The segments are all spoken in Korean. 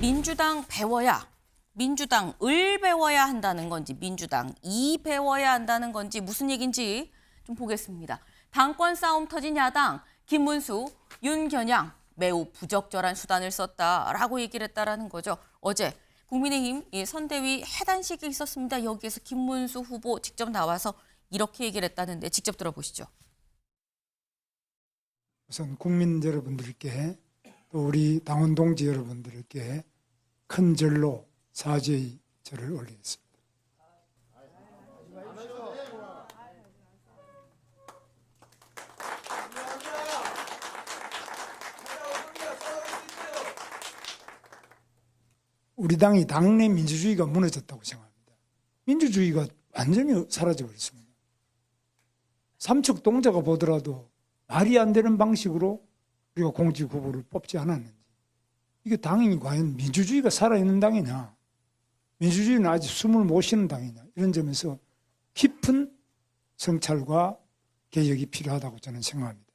민주당 배워야, 민주당을 배워야 한다는 건지 민주당이 배워야 한다는 건지 무슨 얘기인지 좀 보겠습니다. 당권 싸움 터진 야당, 김문수, 윤겨냥 매우 부적절한 수단을 썼다라고 얘기를 했다라는 거죠. 어제 국민의힘 선대위 해단식이 있었습니다. 여기에서 김문수 후보 직접 나와서 이렇게 얘기를 했다는데 직접 들어보시죠. 우선 국민 여러분들께 또 우리 당원 동지 여러분들께 큰 절로 사죄의 절을 올리겠습니다. 우리 당이 당내 민주주의가 무너졌다고 생각합니다. 민주주의가 완전히 사라져버렸습니다. 삼척동자가 보더라도 말이 안 되는 방식으로 우리가 공직 후보를 뽑지 않았는지, 이게 당이 과연 민주주의가 살아있는 당이냐, 민주주의는 아직 숨을 못 쉬는 당이냐, 이런 점에서 깊은 성찰과 개혁이 필요하다고 저는 생각합니다.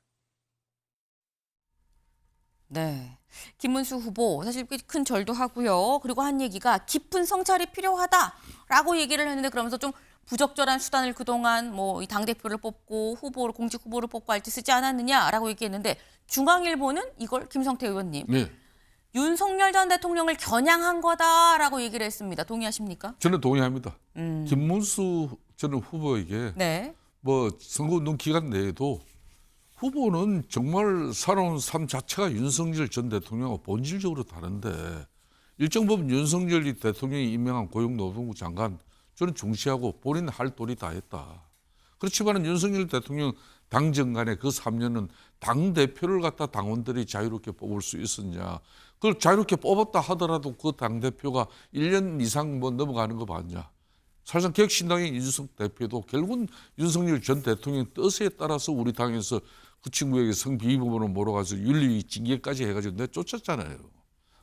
네, 김문수 후보 사실 꽤 큰 절도 하고요. 그리고 한 얘기가 깊은 성찰이 필요하다라고 얘기를 했는데, 그러면서 좀 부적절한 수단을 그동안 이 당대표를 뽑고 공직 후보를 뽑고 할 때 쓰지 않았느냐라고 얘기했는데, 중앙일보는 이걸 김성태 의원님, 네. 윤석열 전 대통령을 겨냥한 거다라고 얘기를 했습니다. 동의하십니까? 저는 동의합니다. 김문수 전 후보에게 네. 선거운동 기간 내에도 후보는 정말 살아온 삶 자체가 윤석열 전 대통령과 본질적으로 다른데, 일정 부분 윤석열 대통령이 임명한 고용노동부 장관 저는 중시하고 본인 할 도리 다 했다. 그렇지만 윤석열 대통령 당정간의 그 3년은 당대표를 갖다 당원들이 자유롭게 뽑을 수 있었냐. 그걸 자유롭게 뽑았다 하더라도 그 당대표가 1년 이상 넘어가는 거 봤냐. 사실상 개혁신당의 이준석 대표도 결국은 윤석열 전 대통령 뜻에 따라서 우리 당에서 그 친구에게 성비위법으로 몰아가서 윤리 징계까지 해가지고 내쫓았잖아요.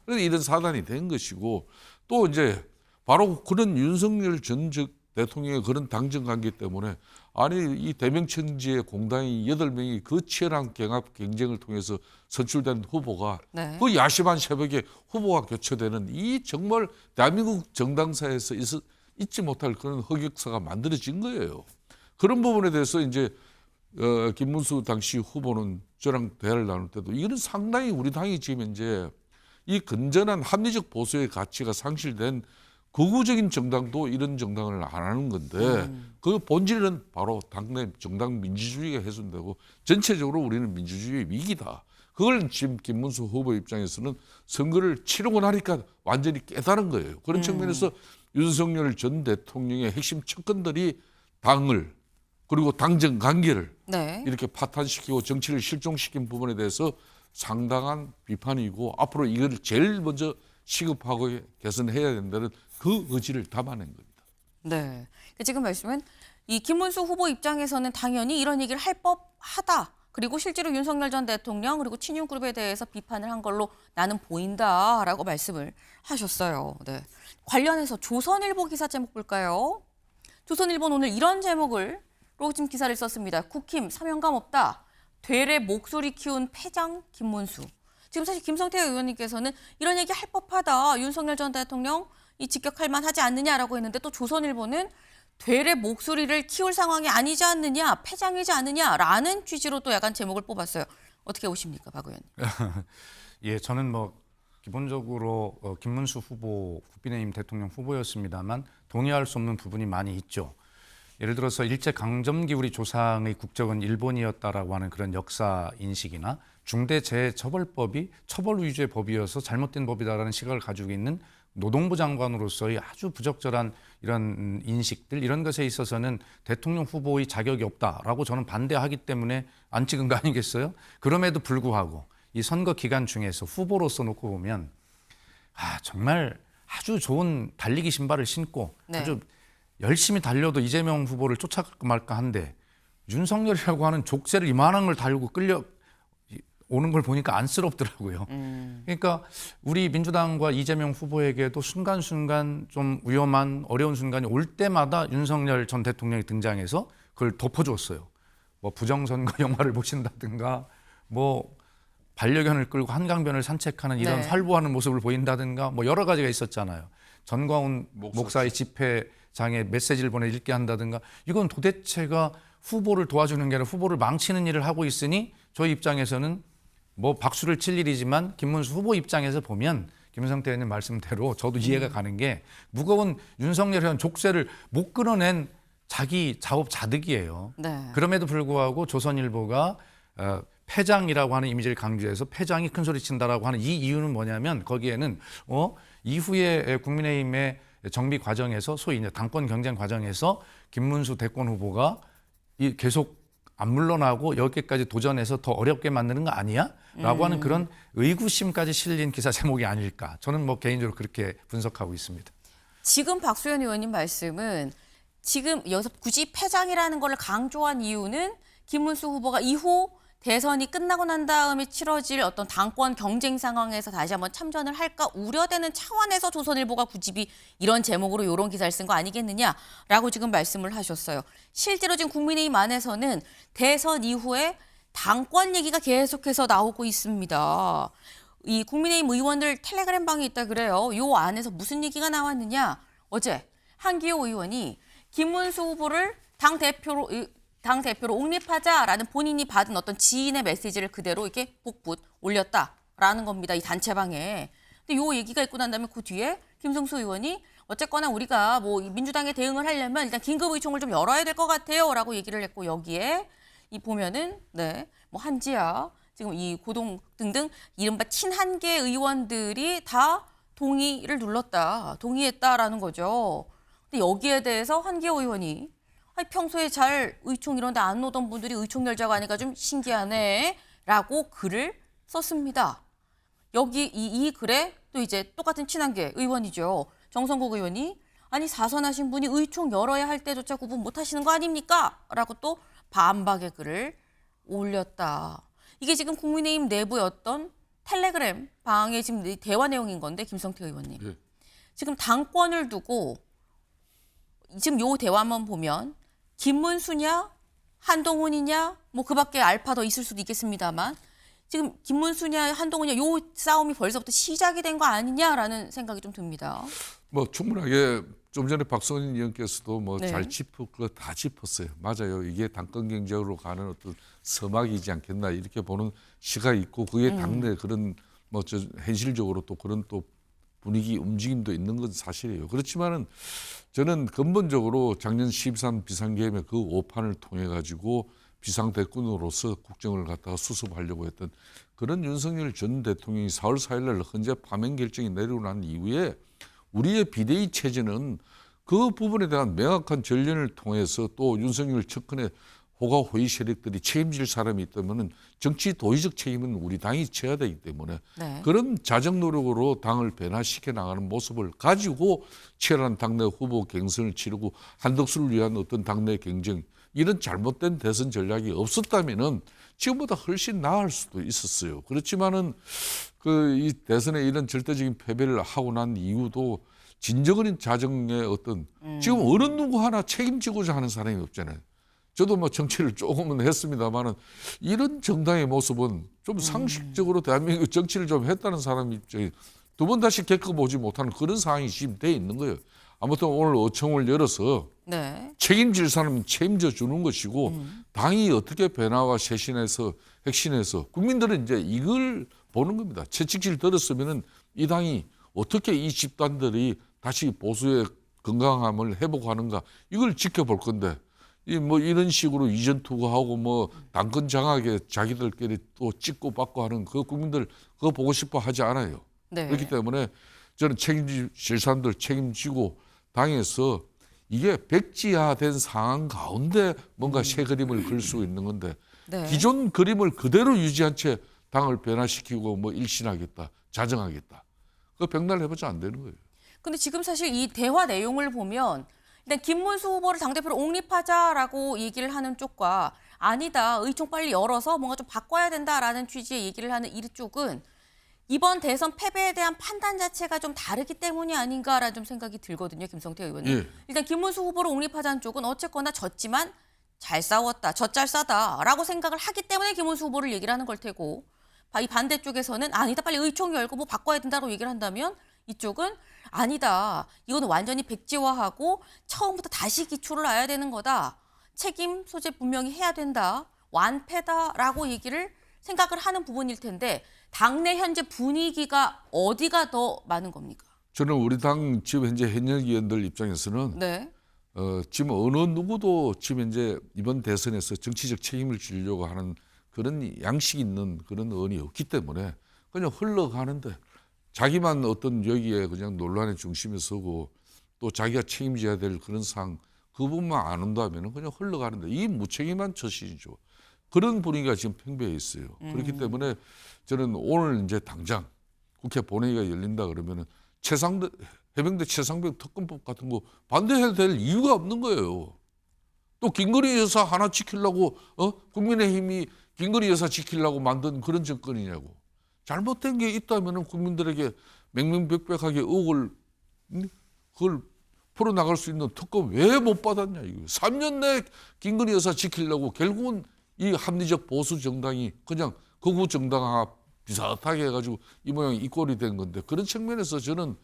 그래서 이런 사단이 된 것이고, 또 이제 바로 그런 윤석열 전 대통령의 그런 당정 관계 때문에, 아니 이 대명천지의 공당이 8명이 그 치열한 경쟁을 통해서 선출된 후보가 네. 그 야심한 새벽에 후보가 교체되는, 이 정말 대한민국 정당사에서 잊지 못할 그런 흑역사가 만들어진 거예요. 그런 부분에 대해서 이제 김문수 당시 후보는 저랑 대화를 나눌 때도, 이거는 상당히 우리 당이 지금 이제 이 건전한 합리적 보수의 가치가 상실된 극우적인 정당도 이런 정당을 안 하는 건데, 그 본질은 바로 당내 정당 민주주의가 훼손되고 전체적으로 우리는 민주주의의 위기다. 그걸 지금 김문수 후보 입장에서는 선거를 치르고 나니까 완전히 깨달은 거예요. 그런 측면에서 윤석열 전 대통령의 핵심 척근들이 당을, 그리고 당정 관계를 네. 이렇게 파탄시키고 정치를 실종시킨 부분에 대해서 상당한 비판이고, 앞으로 이걸 제일 먼저 시급하고 개선해야 된다는 그 의지를 담아낸 겁니다. 네. 지금 말씀은 이 김문수 후보 입장에서는 당연히 이런 얘기를 할 법하다. 그리고 실제로 윤석열 전 대통령 그리고 친윤그룹에 대해서 비판을 한 걸로 나는 보인다라고 말씀을 하셨어요. 네. 관련해서 조선일보 기사 제목 볼까요? 조선일보는 오늘 이런 제목으로 지금 기사를 썼습니다. 국힘 사명감 없다. 되레 목소리 키운 패장 김문수. 지금 사실 김성태 의원님께서는 이런 얘기 할 법하다. 윤석열 전 대통령 이 직격할 만하지 않느냐라고 했는데, 또 조선일보는 되레 목소리를 키울 상황이 아니지 않느냐, 패장이지 않느냐라는 취지로 또 약간 제목을 뽑았어요. 어떻게 보십니까, 박 의원님? 예, 저는 기본적으로 김문수 후보, 국민의힘 대통령 후보였습니다만 동의할 수 없는 부분이 많이 있죠. 예를 들어서 일제강점기 우리 조상의 국적은 일본이었다라고 하는 그런 역사 인식이나 중대재해처벌법이 처벌 위주의 법이어서 잘못된 법이다라는 시각을 가지고 있는 노동부 장관으로서의 아주 부적절한 이런 인식들, 이런 것에 있어서는 대통령 후보의 자격이 없다라고 저는 반대하기 때문에 안 찍은 거 아니겠어요? 그럼에도 불구하고 이 선거 기간 중에서 후보로서 놓고 보면 정말 아주 좋은 달리기 신발을 신고 네. 아주 열심히 달려도 이재명 후보를 쫓아갈까 말까 한데, 윤석열이라고 하는 족쇄를 이만한 걸 달고 끌려 오는 걸 보니까 안쓰럽더라고요. 그러니까 우리 민주당과 이재명 후보에게도 순간순간 좀 위험한 어려운 순간이 올 때마다 윤석열 전 대통령이 등장해서 그걸 덮어줬어요. 부정선거 영화를 보신다든가 반려견을 끌고 한강변을 산책하는 이런 네. 활보하는 모습을 보인다든가 뭐 여러 가지가 있었잖아요. 전광훈 목사의 집회장에 메시지를 보내 읽게 한다든가 이건 도대체가 후보를 도와주는 게 아니라 후보를 망치는 일을 하고 있으니 저희 입장에서는 뭐 박수를 칠 일이지만 김문수 후보 입장에서 보면 김성태 의원님 말씀대로 저도 이해가 가는 게 무거운 윤석열 의원 족쇄를 못 끌어낸 자기 자업자득이에요. 네. 그럼에도 불구하고 조선일보가 패장이라고 하는 이미지를 강조해서 패장이 큰 소리 친다라고 하는 이 이유는 뭐냐면 거기에는 이후에 국민의힘의 정비 과정에서 소위 이제 당권 경쟁 과정에서 김문수 대권 후보가 계속 안 물러나고 여기까지 도전해서 더 어렵게 만드는 거 아니야? 라고 하는 그런 의구심까지 실린 기사 제목이 아닐까. 저는 뭐 개인적으로 그렇게 분석하고 있습니다. 지금 박수현 의원님 말씀은 지금 여기서 굳이 패장이라는 걸 강조한 이유는 김문수 후보가 이후 대선이 끝나고 난 다음에 치러질 어떤 당권 경쟁 상황에서 다시 한번 참전을 할까 우려되는 차원에서 조선일보가 굳이 이런 제목으로 이런 기사를 쓴 거 아니겠느냐라고 지금 말씀을 하셨어요. 실제로 지금 국민의힘 안에서는 대선 이후에 당권 얘기가 계속해서 나오고 있습니다. 이 국민의힘 의원들 텔레그램 방이 있다 그래요. 요 안에서 무슨 얘기가 나왔느냐. 어제 한기호 의원이 김문수 후보를 당대표로 옹립하자라는 본인이 받은 어떤 지인의 메시지를 그대로 이렇게 복붙 올렸다라는 겁니다. 이 단체방에. 근데 요 얘기가 있고 난 다음에 그 뒤에 김성수 의원이 어쨌거나 우리가 뭐 민주당에 대응을 하려면 일단 긴급 의총을 좀 열어야 될 것 같아요라고 얘기를 했고 여기에 이 보면은 뭐 한지아 지금 이 고동 등등 이른바 친한계 의원들이 다 동의를 눌렀다, 동의했다라는 거죠. 근데 여기에 대해서 한기호 의원이 평소에 잘 의총 이런 데 안 오던 분들이 의총 열자고 하니까 좀 신기하네 라고 글을 썼습니다. 여기 이 글에 또 이제 똑같은 친한계 의원이죠. 정성국 의원이 아니 사선하신 분이 의총 열어야 할 때조차 구분 못 하시는 거 아닙니까? 라고 또 반박의 글을 올렸다. 이게 지금 국민의힘 내부의 어떤 텔레그램 방의 지금 대화 내용인 건데 김성태 의원님. 네. 지금 당권을 두고 지금 요 대화만 보면 김문수냐 한동훈이냐 뭐 그밖에 알파 더 있을 수도 있겠습니다만 지금 김문수냐 한동훈이냐 요 싸움이 벌써부터 시작이 된 거 아니냐라는 생각이 좀 듭니다. 뭐 충분하게 좀 전에 박성인 의원께서도 뭐 네. 잘 짚을 거 다 짚었어요. 맞아요. 이게 당권 경쟁으로 가는 어떤 서막이지 않겠나 이렇게 보는 시각이 있고 그게 당내 그런 뭐 현실적으로 또 그런 또 분위기 움직임도 있는 건 사실이에요. 그렇지만은 저는 근본적으로 작년 12.3 비상계엄의 그 오판을 통해 가지고 비상대권으로서 국정을 갖다가 수습하려고 했던 그런 윤석열 전 대통령이 4월 4일 날 헌재 파면 결정이 내리고 난 이후에 우리의 비대위 체제는 그 부분에 대한 명확한 전련을 통해서 또 윤석열 측근의 호가 호위 세력들이 책임질 사람이 있다면은 정치 도의적 책임은 우리 당이 져야 되기 때문에 네. 그런 자정 노력으로 당을 변화시켜 나가는 모습을 가지고 치열한 당내 후보 경선을 치르고 한덕수를 위한 어떤 당내 경쟁 이런 잘못된 대선 전략이 없었다면은 지금보다 훨씬 나을 수도 있었어요. 그렇지만은 이 대선에 이런 절대적인 패배를 하고 난 이후도 진정한 자정의 어떤 지금 어느 누구 하나 책임지고자 하는 사람이 없잖아요. 저도 뭐 정치를 조금은 했습니다만은 이런 정당의 모습은 좀 상식적으로 대한민국 정치를 좀 했다는 사람 입장에 두 번 다시 겪어보지 못하는 그런 상황이 지금 돼 있는 거예요. 아무튼 오늘 의총을 열어서 네. 책임질 사람은 책임져 주는 것이고 당이 어떻게 변화와 쇄신해서 혁신해서 국민들은 이제 이걸 보는 겁니다. 채찍질 들었으면은 이 당이 어떻게 이 집단들이 다시 보수의 건강함을 회복하는가 이걸 지켜볼 건데 뭐 이런 식으로 이전 투구하고 뭐 당권 장악에 자기들끼리 또 찍고 받고 하는 그 국민들 그거 보고 싶어 하지 않아요. 네. 그렇기 때문에 저는 책임질 사람들 책임지고 당에서 이게 백지화된 상황 가운데 뭔가 새 그림을 그릴 수 있는 건데 네. 기존 그림을 그대로 유지한 채 당을 변화시키고 뭐 일신하겠다, 자정하겠다. 그거 백날 해보자 안 되는 거예요. 근데 지금 사실 이 대화 내용을 보면 일단 김문수 후보를 당대표로 옹립하자라고 얘기를 하는 쪽과 아니다, 의총 빨리 열어서 뭔가 좀 바꿔야 된다라는 취지의 얘기를 하는 이 쪽은 이번 대선 패배에 대한 판단 자체가 좀 다르기 때문이 아닌가라는 좀 생각이 들거든요, 김성태 의원님. 예. 일단 김문수 후보를 옹립하자는 쪽은 어쨌거나 졌지만 잘 싸웠다, 젖잘 싸다라고 생각을 하기 때문에 김문수 후보를 얘기를 하는 걸 테고 이 반대쪽에서는 아니다, 빨리 의총 열고 뭐 바꿔야 된다고 얘기를 한다면 이쪽은 아니다, 이거는 완전히 백지화하고 처음부터 다시 기초를 놔야 되는 거다, 책임 소재 분명히 해야 된다, 완패다라고 얘기를 생각을 하는 부분일 텐데 당내 현재 분위기가 어디가 더 많은 겁니까? 저는 우리 당 지금 현재 현역 의원들 입장에서는 네. 지금 어느 누구도 지금 현재 이번 대선에서 정치적 책임을 지려고 하는 그런 양식 있는 그런 의원이 없기 때문에 그냥 흘러가는데 자기만 어떤 여기에 그냥 논란의 중심에 서고 또 자기가 책임져야 될 그런 상황 그 부분만 안 온다면 그냥 흘러가는데 이 무책임한 처신이죠. 그런 분위기가 지금 팽배해 있어요. 그렇기 때문에 저는 오늘 이제 당장 국회 본회의가 열린다 그러면은 해병대 최상병 특검법 같은 거 반대해야 될 이유가 없는 거예요. 또 김건희 여사 하나 지키려고 국민의힘이 김건희 여사 지키려고 만든 그런 정권이냐고. 잘못된 게 있다면 국민들에게 명명백백하게 의혹을 그걸 풀어나갈 수 있는 특검 왜 못 받았냐 이거. 3년 내 김건희 여사 지키려고 결국은 이 합리적 보수 정당이 그냥 극우 정당과 비슷하게 해가지고 이 모양이 이 꼴이 된 건데 그런 측면에서 저는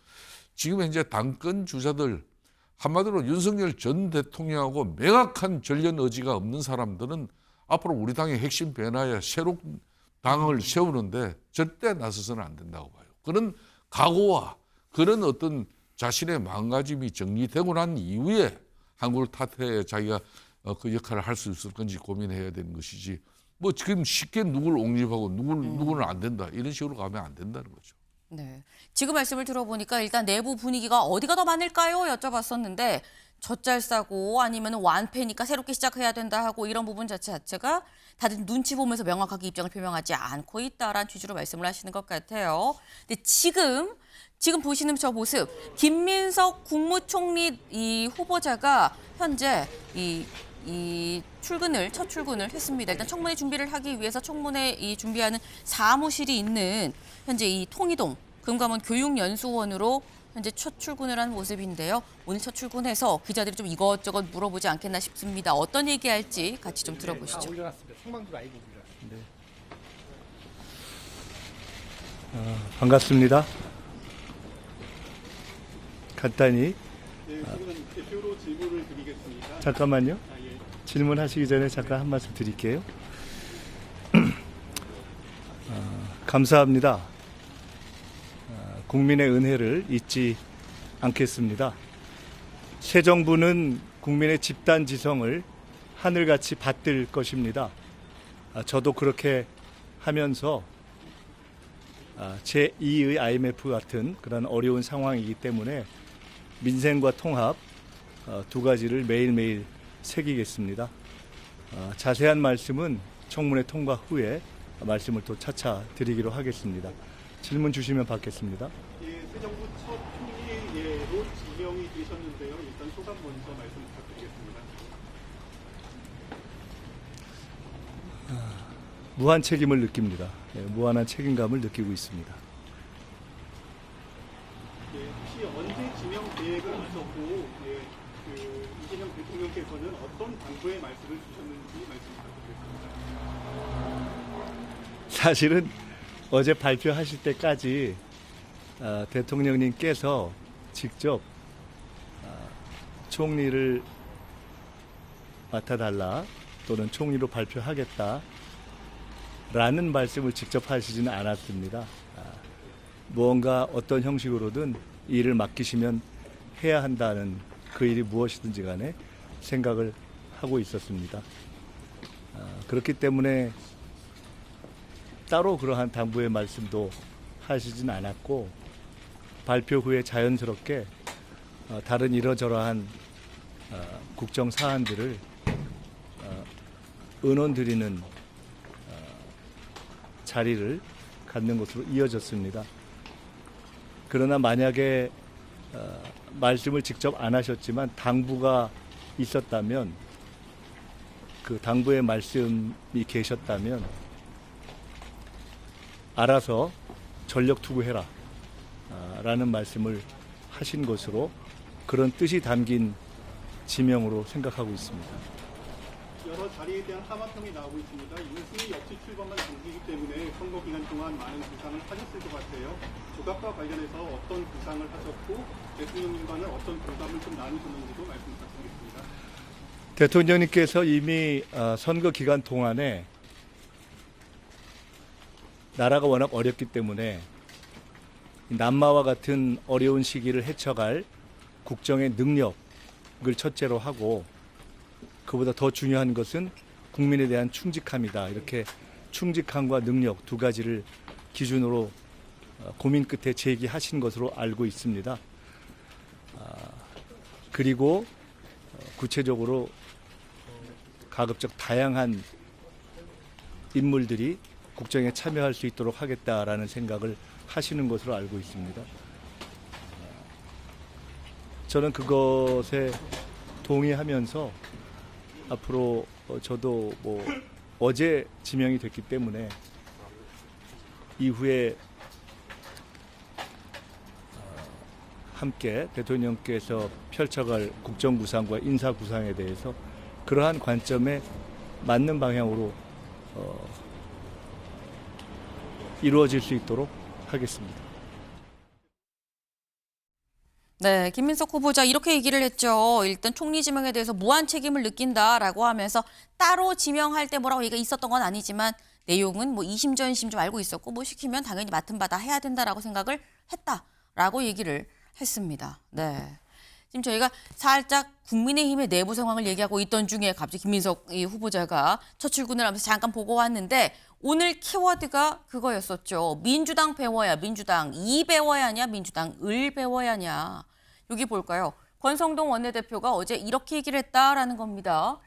지금 현재 당권 주자들 한마디로 윤석열 전 대통령하고 명확한 전련 의지가 없는 사람들은 앞으로 우리 당의 핵심 변화에 새로운 당을 세우는데 절대 나서서는 안 된다고 봐요. 그런 각오와 그런 어떤 자신의 마음가짐이 정리되고 난 이후에 한국을 탓해 자기가 그 역할을 할 수 있을 건지 고민해야 되는 것이지 뭐 지금 쉽게 누구를 옹립하고 누구는 안 된다 이런 식으로 가면 안 된다는 거죠. 네. 지금 말씀을 들어보니까 일단 내부 분위기가 어디가 더 많을까요? 여쭤봤었는데 젖잘싸고 아니면 완패니까 새롭게 시작해야 된다 하고 이런 부분 자체가 다들 눈치 보면서 명확하게 입장을 표명하지 않고 있다라는 취지로 말씀을 하시는 것 같아요. 근데 지금 보시는 저 모습, 김민석 국무총리 이 후보자가 현재 첫 출근을 했습니다. 일단 청문회 준비를 하기 위해서 청문회 준비하는 사무실이 있는 현재 이 통이동 금감원 교육연수원으로 현재 첫 출근을 한 모습인데요. 오늘 첫 출근해서 기자들이 좀 이것저것 물어보지 않겠나 싶습니다. 어떤 얘기할지 같이 좀 들어보시죠. 올려놨습니다. 생방송 라이브 올려놨습니다. 반갑습니다. 간단히 대표로 질문을 드리겠습니다. 잠깐만요. 질문하시기 전에 잠깐 한 말씀 드릴게요. 감사합니다. 국민의 은혜를 잊지 않겠습니다. 새 정부는 국민의 집단 지성을 하늘같이 받들 것입니다. 저도 그렇게 하면서 제2의 IMF 같은 그런 어려운 상황이기 때문에 민생과 통합 두 가지를 매일매일 새기겠습니다. 자세한 말씀은 청문회 통과 후에 말씀을 또 차차 드리기로 하겠습니다. 질문 주시면 받겠습니다. 예, 새 정부 첫 총리로 지명이 되셨는데요. 일단 소감 먼저 말씀 부탁드리겠습니다. 무한 책임을 느낍니다. 무한한 책임감을 느끼고 있습니다. 예, 혹시 언제 지명 계획은 있었고, 이재명 대통령께서는 어떤 당부의 말씀을 주셨는지 말씀 부탁드리겠습니다. 사실은 어제 발표하실 때까지 대통령님께서 직접 총리를 맡아달라 또는 총리로 발표하겠다라는 말씀을 직접 하시지는 않았습니다. 무언가 어떤 형식으로든 일을 맡기시면 해야 한다는 그 일이 무엇이든지 간에 생각을 하고 있었습니다. 그렇기 때문에 따로 그러한 당부의 말씀도 하시진 않았고 발표 후에 자연스럽게 다른 이러저러한 국정 사안들을 의논드리는 자리를 갖는 것으로 이어졌습니다. 그러나 만약에 말씀을 직접 안 하셨지만 당부가 있었다면 그 당부의 말씀이 계셨다면 알아서 전력 투구해라 라는 말씀을 하신 것으로 그런 뜻이 담긴 지명으로 생각하고 있습니다. 여러 자리에 대한 하마평이 나오고 있습니다. 윤승희 역시 출범한 당시이기 때문에 선거 기간 동안 많은 부상을 하셨을 것 같아요. 조각과 관련해서 어떤 부상을 하셨고 대통령님과는 어떤 공감을 좀 나누셨는지도 말씀 부탁드리겠습니다. 대통령님께서 이미 선거 기간 동안에 나라가 워낙 어렵기 때문에 남마와 같은 어려운 시기를 헤쳐갈 국정의 능력을 첫째로 하고 그보다 더 중요한 것은 국민에 대한 충직함이다. 이렇게 충직함과 능력 두 가지를 기준으로 고민 끝에 제기하신 것으로 알고 있습니다. 그리고 구체적으로 가급적 다양한 인물들이 국정에 참여할 수 있도록 하겠다라는 생각을 하시는 것으로 알고 있습니다. 저는 그것에 동의하면서 앞으로 저도 뭐 어제 지명이 됐기 때문에 이후에 함께 대통령께서 펼쳐갈 국정구상과 인사구상에 대해서 그러한 관점에 맞는 방향으로 이루어질 수 있도록 하겠습니다. 네, 김민석 후보자 이렇게 얘기를 했죠. 일단 총리 지명에 대해서 무한 책임을 느낀다라고 하면서 따로 지명할 때 뭐라고 얘기가 있었던 건 아니지만 내용은 뭐 이심전심 좀 알고 있었고 뭐 시키면 당연히 맡은 바 다 해야 된다라고 생각을 했다라고 얘기를 했습니다. 네. 지금 저희가 살짝 국민의힘의 내부 상황을 얘기하고 있던 중에 갑자기 김민석 후보자가 첫 출근을 하면서 잠깐 보고 왔는데 오늘 키워드가 그거였었죠. 민주당 배워야 민주당 이 배워야 하냐 민주당 을 배워야 하냐. 여기 볼까요? 권성동 원내대표가 어제 이렇게 얘기를 했다라는 겁니다.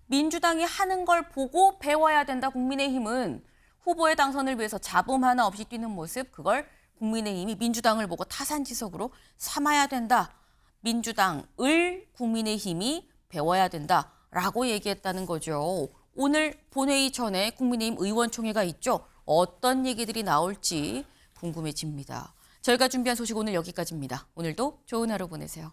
민주당이 하는 걸 보고 배워야 된다. 국민의힘은 후보의 당선을 위해서 잡음 하나 없이 뛰는 모습 그걸 국민의힘이 민주당을 보고 타산지석으로 삼아야 된다. 민주당을 국민의힘이 배워야 된다라고 얘기했다는 거죠. 오늘 본회의 전에 국민의힘 의원총회가 있죠. 어떤 얘기들이 나올지 궁금해집니다. 저희가 준비한 소식 오늘 여기까지입니다. 오늘도 좋은 하루 보내세요.